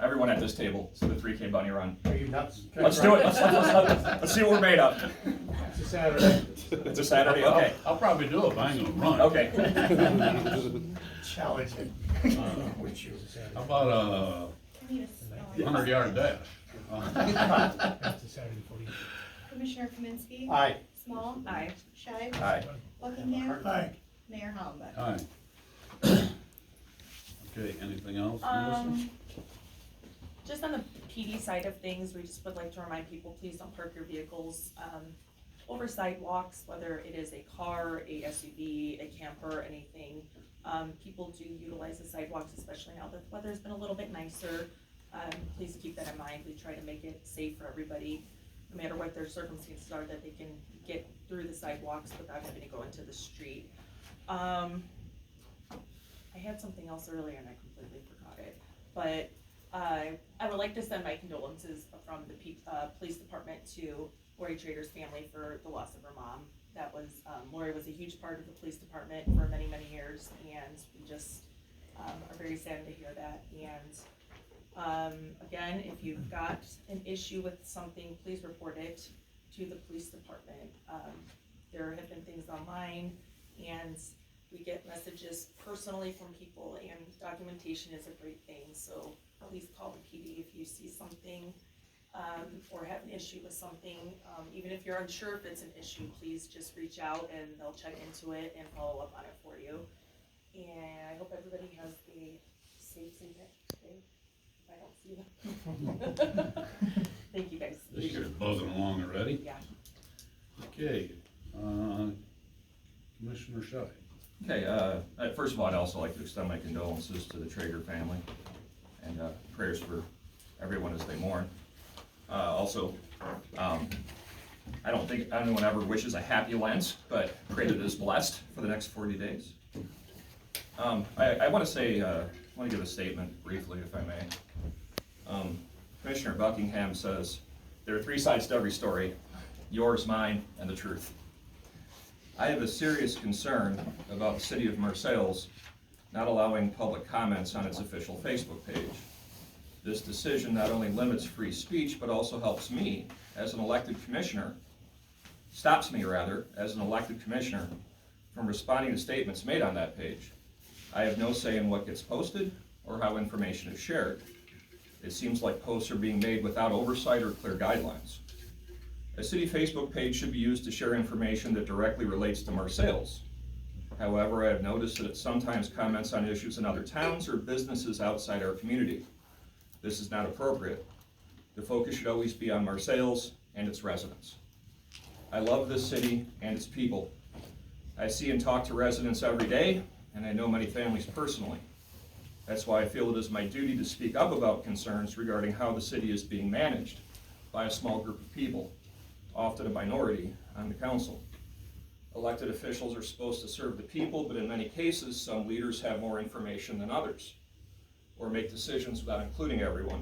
everyone at this table, so the 3K bunny run. Are you nuts? Let's do it. Let's see what we're made of. It's a Saturday. It's a Saturday. Okay. I'll probably do it, but I ain't gonna run. Okay. Challenging. With you. How about a 100-yard dash? That's a Saturday for you. Commissioner Kaminsky. Aye. Small. Aye. Shive. Aye. Buckingham. Aye. Mayor Hollenbeck. Aye. Okay, anything else, Melissa? Just on the PD side of things, we just would like to remind people, please don't park your vehicles over sidewalks, whether it is a car, a SUV, a camper, anything. People do utilize the sidewalks, especially now that the weather's been a little bit nicer. Please keep that in mind. We try to make it safe for everybody, no matter what their circumstances are, that they can get through the sidewalks without having to go into the street. I had something else earlier and I completely forgot it, but I would like to send my condolences from the police department to Lori Trader's family for the loss of her mom. That was, Lori was a huge part of the police department for many, many years, and we just are very saddened to hear that. And again, if you've got an issue with something, please report it to the police department. There have been things online, and we get messages personally from people, and documentation is a great thing. So please call the PD if you see something or have an issue with something. Even if you're unsure if it's an issue, please just reach out and they'll check into it and follow up on it for you. And I hope everybody has a safe St. Patrick's Day. If I don't see them. Thank you guys. This year's buzzing along already. Yeah. Okay, Commissioner Shy. Okay. First of all, I'd also like to extend my condolences to the Traeger family and prayers for everyone as they mourn. Also, I don't think anyone ever wishes a happy Lent, but pray that it is blessed for the next 40 days. I want to say, I want to give a statement briefly, if I may. Commissioner Buckingham says, there are 3 sides to every story, yours, mine, and the truth. I have a serious concern about the city of Marseilles not allowing public comments on its official Facebook page. This decision not only limits free speech, but also helps me, as an elected commissioner, stops me rather, as an elected commissioner, from responding to statements made on that page. I have no say in what gets posted or how information is shared. It seems like posts are being made without oversight or clear guidelines. A city Facebook page should be used to share information that directly relates to Marseilles. However, I have noticed that it sometimes comments on issues in other towns or businesses outside our community. This is not appropriate. The focus should always be on Marseilles and its residents. I love this city and its people. I see and talk to residents every day, and I know many families personally. That's why I feel it is my duty to speak up about concerns regarding how the city is being managed by a small group of people, often a minority on the council. Elected officials are supposed to serve the people, but in many cases, some leaders have more information than others, or make decisions without including everyone.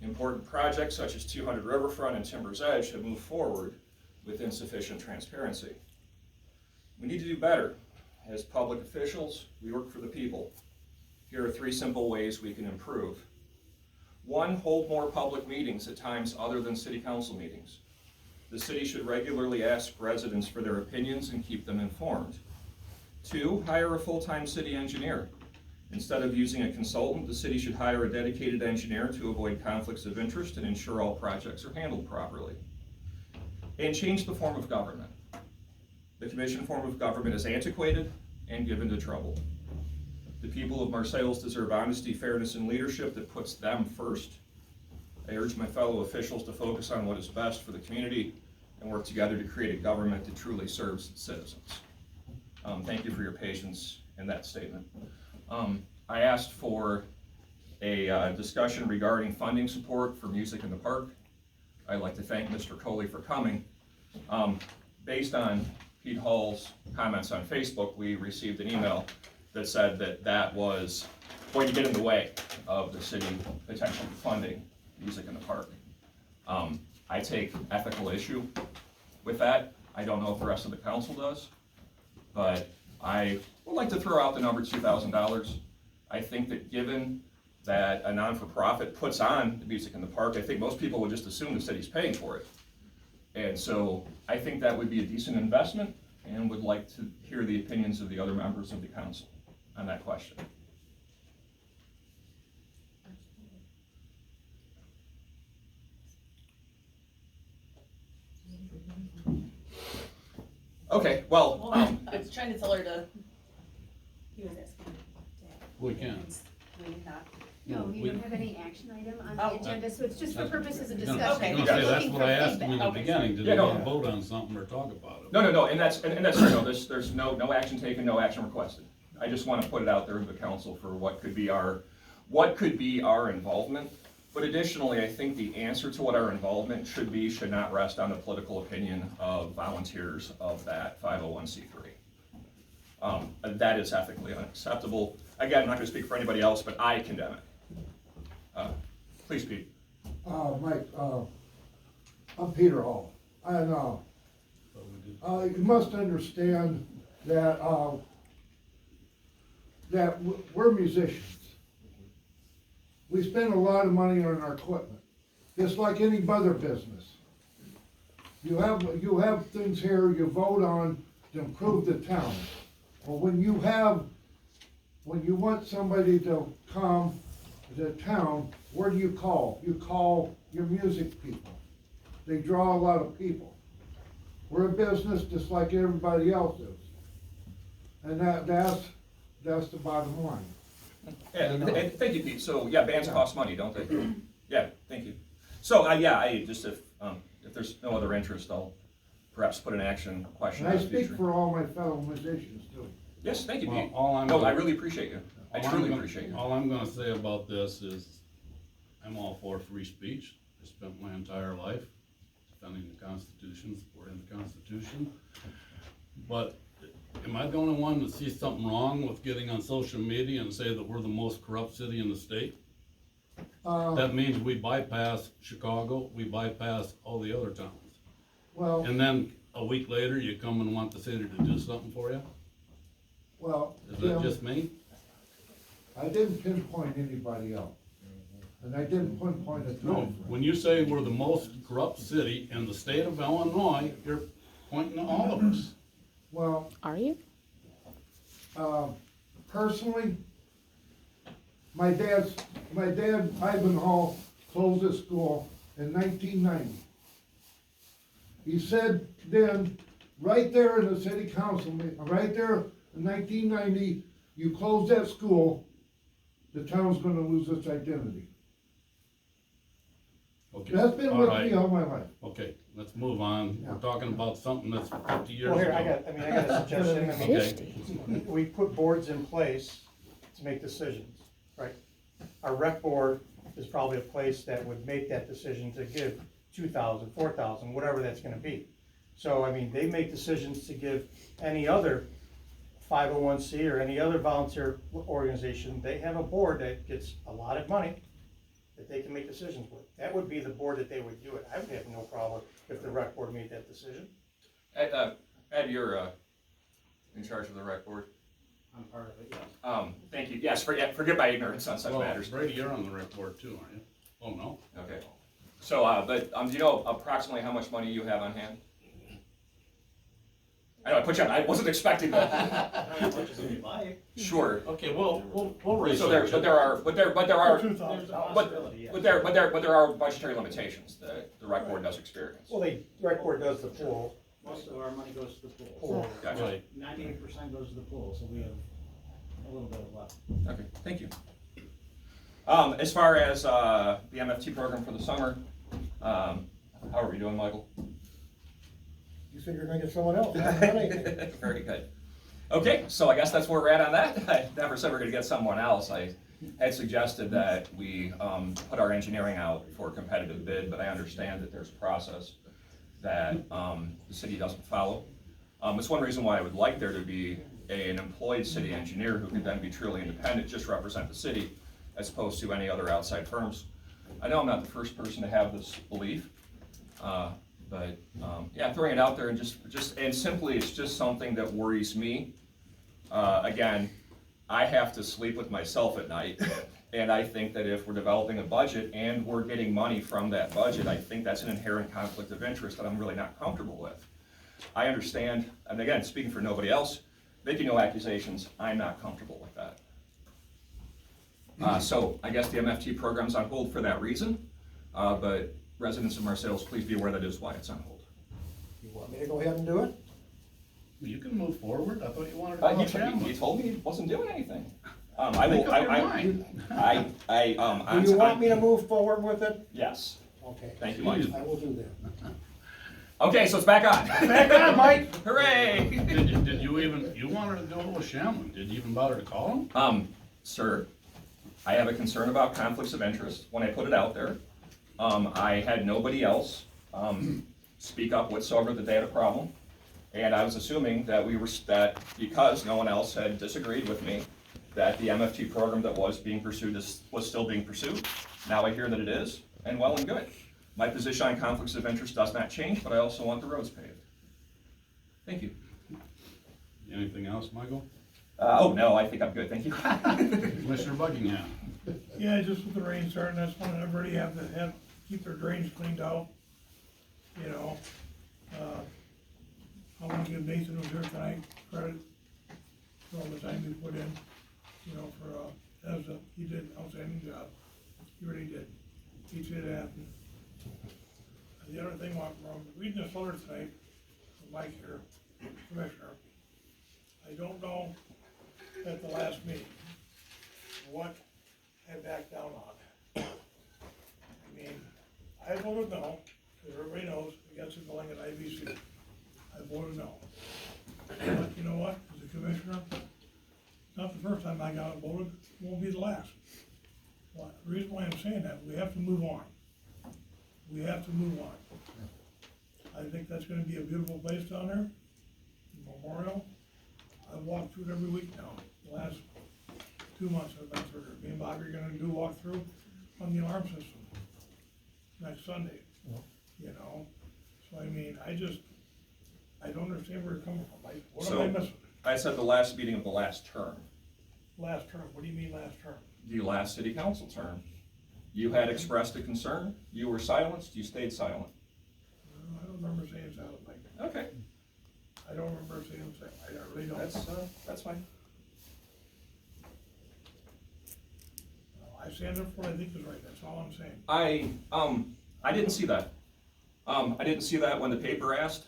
Important projects such as 200 Riverfront and Timber's Edge have moved forward with insufficient transparency. We need to do better. As public officials, we work for the people. Here are 3 simple ways we can improve. 1, hold more public meetings at times other than city council meetings. The city should regularly ask residents for their opinions and keep them informed. 2, hire a full-time city engineer. Instead of using a consultant, the city should hire a dedicated engineer to avoid conflicts of interest and ensure all projects are handled properly. And change the form of government. The commission form of government is antiquated and given to trouble. The people of Marseilles deserve honesty, fairness, and leadership that puts them first. I urge my fellow officials to focus on what is best for the community and work together to create a government that truly serves its citizens. Thank you for your patience in that statement. I asked for a discussion regarding funding support for music in the park. I'd like to thank Mr. Coley for coming. Based on Pete Hall's comments on Facebook, we received an email that said that that was going to get in the way of the city potentially funding music in the park. I take ethical issue with that. I don't know if the rest of the council does, but I would like to throw out the number $2,000. I think that given that a non-for-profit puts on the music in the park, I think most people would just assume the city's paying for it. And so I think that would be a decent investment, and would like to hear the opinions of the other members of the council on that question. Okay, well, I was trying to tell her to, he was asking. We can. We not. No, we- you don't have any action item on Oh. the agenda, so it's just for purposes of I was discussion. Okay. gonna If say, you're that's looking what for I asked him in feedback. the beginning, did Yeah, they no. wanna vote on something or talk about it? no, and that's fair, no, there's no action taken, no action requested. I just wanna put it out there to the council for what could be our involvement. But additionally, I think the answer to what our involvement should not rest on the political opinion of volunteers of that 501c3. That is ethically unacceptable. Again, I'm not gonna speak for anybody else, but I condemn it. Please, Pete. Mike, I'm Peter Hall, and, But we did- you must understand that, we're musicians. We spend a lot of money on our equipment, just like any other business. You have things here you vote on to improve the town. Well, when you want somebody to come to town, where do you call? You call your music people. They draw a lot of people. We're a business just like everybody else is. And that's the bottom line. And thank you, Pete. So, yeah, bands cost money, don't they? Yeah, thank you. So, if there's no other interest, I'll perhaps put an action question And I on the speak future. for all my fellow musicians too. Yes, thank you, Well, Pete. all I'm No, I gonna- really appreciate you. I all I'm truly gonna- appreciate you. All I'm gonna say about this is, I'm all for free speech. I spent my entire life defending the Constitution, supporting the Constitution. But am I the only one that sees something wrong with getting on social media and say that we're the most corrupt city in the state? That means we bypass Chicago, we bypass all the other towns. Well, And then a week later, you come and want the city to do something for you? Is that Jim, just me? I didn't pinpoint anybody else. And I didn't pinpoint a No, time. when you say we're the most corrupt city in the state of Illinois, you're pointing to all of us. Well, Are you? personally, my dad, Ivan Hall, closed his school in 1990. He said then, right there in the city council meeting, right there in 1990, you close that school, the town's gonna lose its identity. Okay, That's been all with right. me all my life. Okay, let's move on. We're Yeah. talking about something that's 50 years Well, ago. here, I got a suggestion. I mean, Okay, we put boards in place to make decisions, right? Our rec board is probably a place that would make that decision to give 2,000, 4,000, whatever that's gonna be. So, I mean, they make decisions to give any other 501c or any other volunteer organization, they have a board that gets a lot of money that they can make decisions with. That would be the board that they would do it. I would have no problem if the rec board made that decision. Ed, you're in charge of the rec board. I'm part of it, yes. Thank you. Yes, forget my ignorance on such well, matters. Brady, you're on the rec board too, aren't you? Oh, no? Okay. So, do you know approximately how much money you have on hand? I know, I put you on, I wasn't expecting that. Sure. Okay, we'll research So there, it. but there are, but there are, Possibility, yes. but there are budgetary limitations that the rec board does experience. Well, the rec board does the pool. Most of our money goes to the pool. Pool. Gotcha. Right, 98% goes to the pool, so we have a little bit of left. Okay, thank you. As far as, the MFT program for the summer, how are we doing, Michael? You said you're gonna get someone else. I haven't done anything. Very good. Okay, so I guess that's where we're at on that. I never said we're gonna get someone else. I had suggested that we put our engineering out for a competitive bid, but I understand that there's a process that the city doesn't follow. It's one reason why I would like there to be an employed city engineer who can then be truly independent, just represent the city, as opposed to any other outside firms. I know I'm not the first person to have this belief, but yeah, throwing it out there and and simply, it's just something that worries me. Again, I have to sleep with myself at night, And I think that if we're developing a budget and we're getting money from that budget, I think that's an inherent conflict of interest that I'm really not comfortable with. I understand, and again, speaking for nobody else, making no accusations, I'm not comfortable with that. So I guess the MFT program's on hold for that reason, but residents of Marseilles, please be aware that is why it's on hold. You want me to go ahead and do it? You can move forward, I thought you wanted to He go Shamwood. he told me he wasn't doing anything. Make up your mind. Do you want me to move forward with it? Yes, Okay. thank you, Mike. I will do that. Okay, so it's back on. Back on, Mike. Hooray! Did you even, you wanted to do it with Shamwood, did you even bother to call him? Sir, I have a concern about conflicts of interest when I put it out there. I had nobody else, speak up whatsoever that they had a problem. And I was assuming that that because no one else had disagreed with me, that the MFT program that was being pursued was still being pursued. Now I hear that it is, and well and good. My position on conflicts of interest does not change, but I also want the roads paved. Thank you. Anything else, Michael? Oh, no, I think I'm good, thank you. Commissioner Buckingham? Yeah, just with the rain starting, that's when everybody have to keep their drains cleaned out, you know. I want to give Nathan who's here tonight credit for all the time he put in, you know, he did an outstanding job. He really did. He made it happen. And the other thing, while I'm reading this letter tonight, from Mike here, Commissioner, I don't know at the last meeting what I backed down on. I mean, I voted no, because everybody knows, against the going at IBC. I voted no. But you know what, as a commissioner, not the first time I got outvoted, it won't be the last. Well, the reason why I'm saying that, we have to move on. We have to move on. I think that's gonna be a beautiful place down there, Memorial. I walk through it every week now, the last 2 months I've been through it. Me and Bobby are gonna do a walkthrough on the alarm system next Sunday, you know? So I mean, I don't understand where you're coming from. What am I missing? I said the last meeting of the last term, Last term, what do you mean last term? the last city council term. You had expressed a concern, you were silenced, you stayed silent. I don't remember saying silent, Mike. Okay, I don't remember saying silent, I really don't. that's fine. I stand up for what I think is right, that's all I'm saying. I didn't see that. I didn't see that when the paper asked.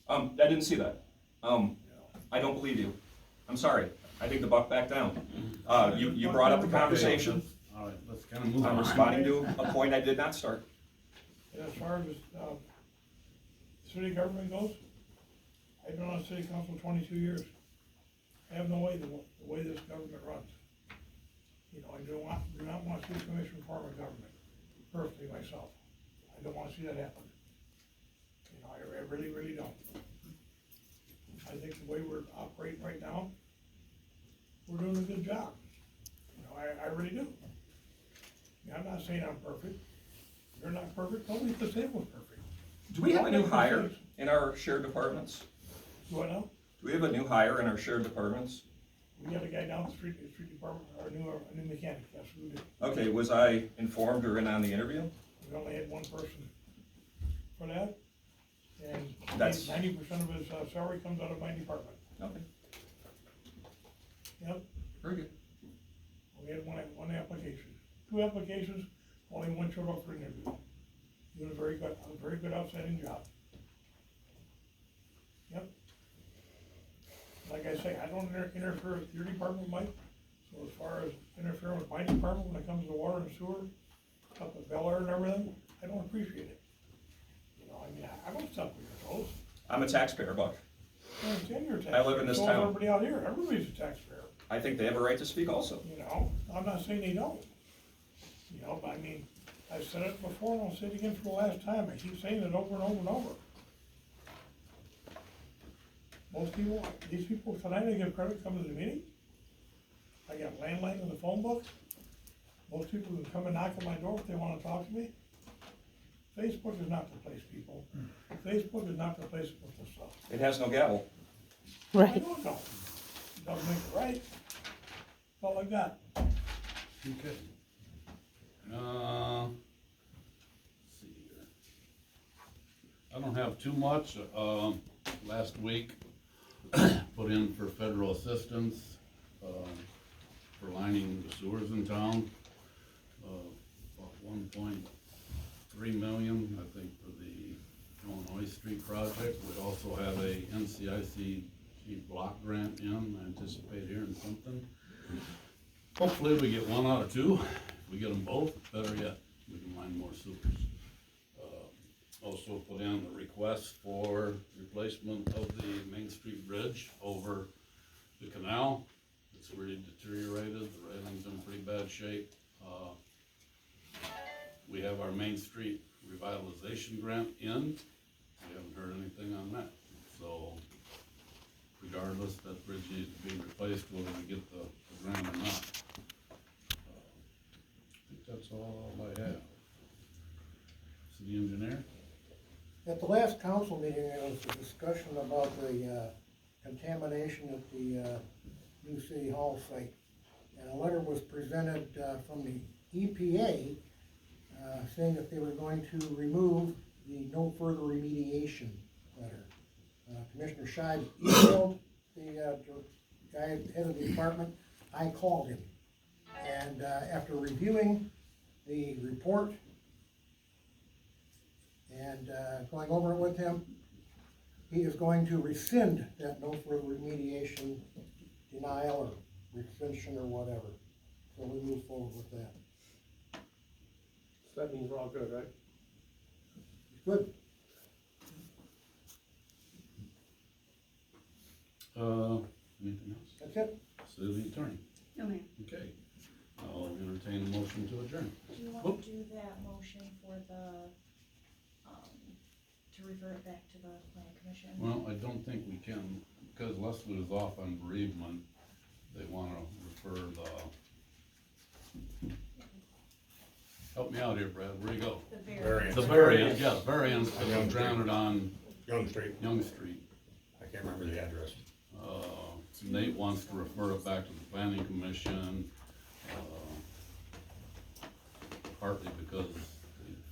I didn't see that. I don't believe you. I'm sorry. I think the buck backed down. You brought up the conversation. All right, let's kind of move I'm on. responding to a point I did not start. And as far as, city government goes, I've been on city council 22 years. I have no idea the way this government runs. You know, I do not want to see a commission form of government, personally myself. I don't want to see that happen. You know, I really, really don't. I think the way we're operating right now, we're doing a good job. You know, I really do. I mean, I'm not saying I'm perfect. You're not perfect, nobody's the same was perfect. Do we have a new hire in our shared departments? Do what now? Do we have a new hire in our shared departments? We got a guy down the street department, our new mechanic, yes, we do. Okay, was I informed or in on the interview? We only had one person for that, and That's- 90% of his salary comes out of my department. Okay, Yep, very good. we had one application, 2 applications, only one showed up for an interview. Doing a very good outstanding job. Yep. Like I say, I don't interfere with your department, Mike, so as far as interfering with my department when it comes to water and sewer, up at Bel Air and everything, I don't appreciate it. You know, I mean, I don't step on your toes. I'm a taxpayer, Buck. I understand you're a taxpayer. I live in this So is town. everybody out here, everybody's a taxpayer, I think they have a right to speak also. you know, I'm not saying they don't. You know, but I mean, I've said it before and I'll say it again for the last time, I keep saying it over and over and over. Most people, these people tonight, I give credit, come to the meeting. I got landline in the phone book. Most people can come and knock on my door if they wanna talk to me. Facebook is not the place, people. Facebook is not the place to put this stuff. It has no gavel. I don't know. It doesn't make it right. That's all I got. Okay. Let's see here. I don't have too much. Last week, put in for federal assistance, for lining the sewers in town. About 1.3 million, I think, for the Illinois Street project. We also have a NCIC block grant in. I anticipate hearing something. Hopefully we get one out of two. If we get them both, better yet, we can line more sewers. Also put in a request for replacement of the Main Street Bridge over the canal. It's really deteriorated, the railing's in pretty bad shape. We have our Main Street revitalization grant in. We haven't heard anything on that, so regardless, that bridge needs to be replaced whether we get the grant or not. I think that's all I have. City engineer? At the last council meeting, there was a discussion about the contamination at the new city hall site. And a letter was presented from the EPA saying that they were going to remove the no further remediation letter. Commissioner Scheib emailed the guy at the head of the department. I called him. And after reviewing the report and going over it with him, he is going to rescind that no further remediation denial or rescission or whatever. So we move forward with that. So that means we're all good, right? Good. Anything else? That's it. City attorney? No, ma'am. Okay. I'll entertain a motion to adjourn. Do you wanna do that motion for the, to refer it back to the planning commission? Well, I don't think we can, because Leslie was off on bereavement. They wanna refer help me out here, Brad, where you go? The variance. The variance, yeah, variance, because I'm granted on Young Street, Young Street. I can't remember the address. Nate wants to refer it back to the planning commission, partly because the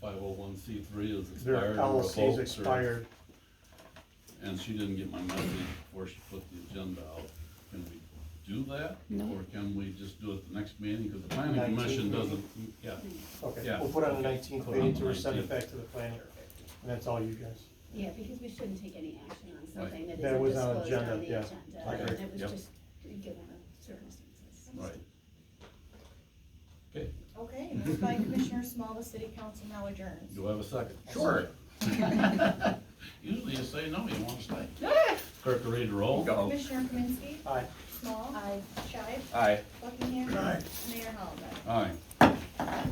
501c3 is Their expired. or LLC's revoked, or- expired. And she didn't get my message before she put the agenda out. Can we do that? No. Or can we just do it the next meeting, because the planning 19th commission meeting. doesn't, yeah. Okay, Yeah. we'll put on the Okay. 19th Put on meeting the to resend it 19th. back to the planning, and that's all you guys. Yeah, because we shouldn't take any action on something that That isn't was on disclosed agenda, on the yeah. agenda. I agree. And it was Yep. just given the circumstances. Right. Okay, Okay, moved by Commissioner Small, the city council now adjourns. do I have a second? Sure. Usually you say no, you want to stay. Clerk, to read the roll. Go. Commissioner Kaminsky. Aye. Small. Aye. Scheib. Aye. Buckingham. Aye. Mayor Hollenbeck. Aye.